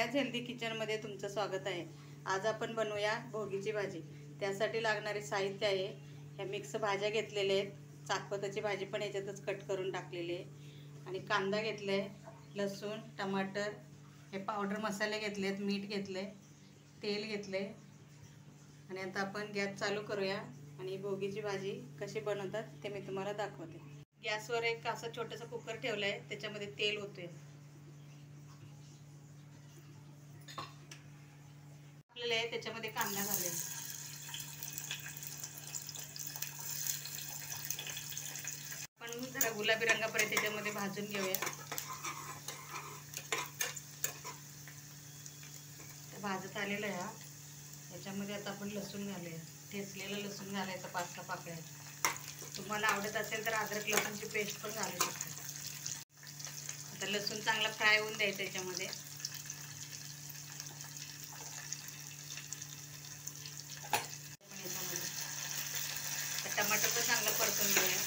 Shreya's healthy किचनमध्ये तुमचं स्वागत आहे। आज आपण बनवूया भोगीची भाजी। त्यासाठी लागणारे साहित्य आहे, हे मिक्स भाज्या घेतलेले आहेत, चाकवताची भाजी पण याच्यातच कट करून टाकलेली आहे आणि कांदा घेतलाय, लसूण, टमाटर, हे पावडर मसाले घेतलेत, मीठ घेतले, तेल घेतले आणि आता आपण गॅस चालू करूया आणि भोगीची भाजी कशी बनवतात ते मी तुम्हाला दाखवते। गॅसवर एक असं छोटंसं कुकर ठेवलंय, त्याच्यामध्ये तेल होतंय। त्याच्यामध्ये कांदा घालूया, पण जरा गुलाबी रंगापर्यंत त्याच्यामध्ये भाजून घेऊया। भाजत आलेलं आहे, याच्यामध्ये आता आपण लसूण घालूया, ठेचलेलं लसूण घालायचं 5-6 पाकळ्या। तुम्हाला आवडत असेल तर अद्रक लसूणची पेस्ट पण घालू शकता। आता लसूण चांगला फ्राय होऊन द्यायचं याच्यामध्ये। टमाटर पण चांगलं परतून घेऊया।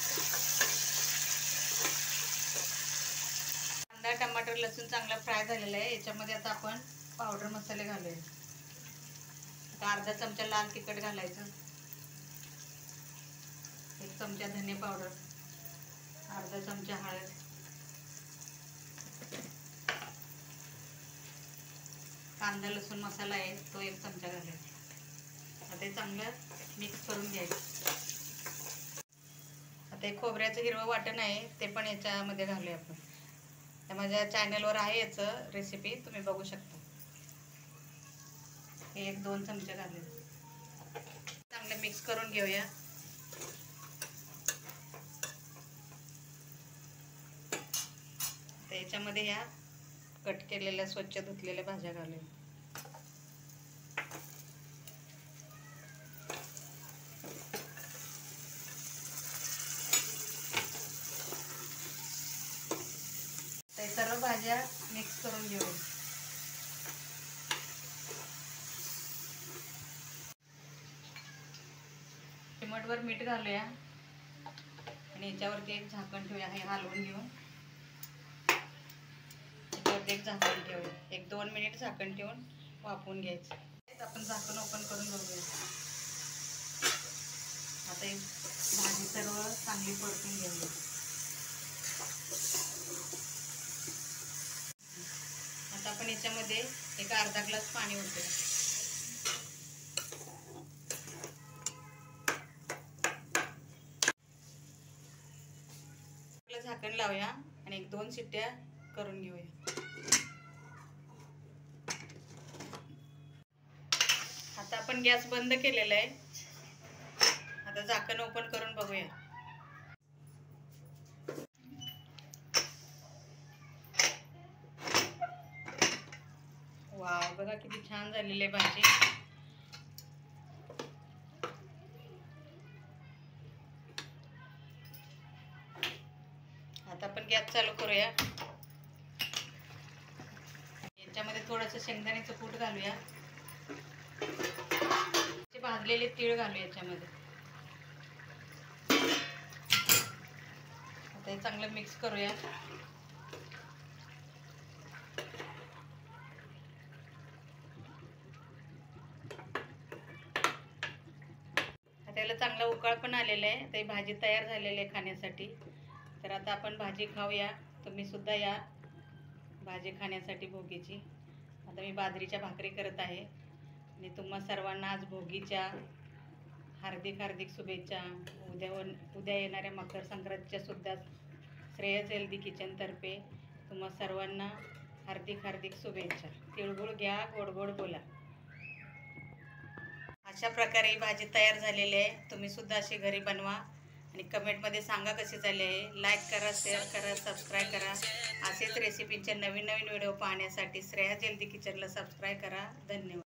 कांदा, टमाटर, लसूण चांगला फ्राय झालेला आहे, याच्यामध्ये आता आपण पावडर मसाले घालूया। अर्धा चमचा लाल तिखट घालायचं, 1 चमचा धने पावडर, अर्धा चमचा हळद, कांदा लसूण मसाला आहे तो 1 चमचा घालायचा। आता हे चांगलं मिक्स करून घ्यायचं। आता हे खोबऱ्याचं हिरवं वाटण आहे ते पण याच्यामध्ये घालूया आपण। त्या माझ्या चॅनलवर आहे याचं रेसिपी, तुम्ही बघू शकता। हे 1-2 चमचे घालूया, चांगलं मिक्स करून घेऊया। तर याच्यामध्ये ह्या कट केलेल्या स्वच्छ धुतलेल्या भाज्या घालूया। सर्व भाज्या मिक्स करून घेऊया। चिमटभर मीठ घालूया आणि याच्यावरती एक झाकण ठेवूया। हे हलवून घेऊन याच्यावरती एक झाकण ठेवूया, 1-2 मिनिट झाकण ठेवून वाफवून घ्यायचं। आपण झाकण ओपन करून बघूया। आता ही भाजी सर्व चांगली परतून घेऊया। आता आपण याच्यामध्ये एक अर्धा ग्लास पाणी ओतूया। झाकण लावूया आणि 1-2 शिट्ट्या करून घेऊया। आता आपण गॅस बंद केलेला आहे, आता झाकण ओपन करून बघूया। वाव, बघा किती छान झालेली आहे भाजी। आता आपण गॅस चालू करूया, याच्यामध्ये थोडंसं शेंगदाण्याचं कूट घालूया, भाजलेले तीळ घालूया याच्यामध्ये। आता हे चांगलं मिक्स करूया। त्याला चांगला उकळ पण आलेला आहे, तर ही भाजी तयार झालेली आहे खाण्यासाठी। तर आता आपण भाजी खाऊया, तुम्ही सुद्धा या भाजी खाण्यासाठी भोगीची। आता मी बाजरीच्या भाकरी करत आहे आणि तुम्हा सर्वांना आज भोगीच्या हार्दिक शुभेच्छा। उद्या येणाऱ्या मकर संक्रांतीच्या सुद्धा श्रेयस हेल्दी किचनतर्फे तुम्हा सर्वांना हार्दिक शुभेच्छा। तिळगुळ घ्या, गोड गोड बोला। अशा प्रकारे ही भाजी तयार झालेली आहे, तुम्ही सुद्धा अशी घरी बनवा आणि कमेंटमध्ये सांगा कशी झाली आहे। लाईक करा, शेअर करा, सबस्क्राईब करा। असेच रेसिपीचे नवीन व्हिडिओ पाहण्यासाठी श्रेयाज हेल्दी किचनला सबस्क्राईब करा। धन्यवाद।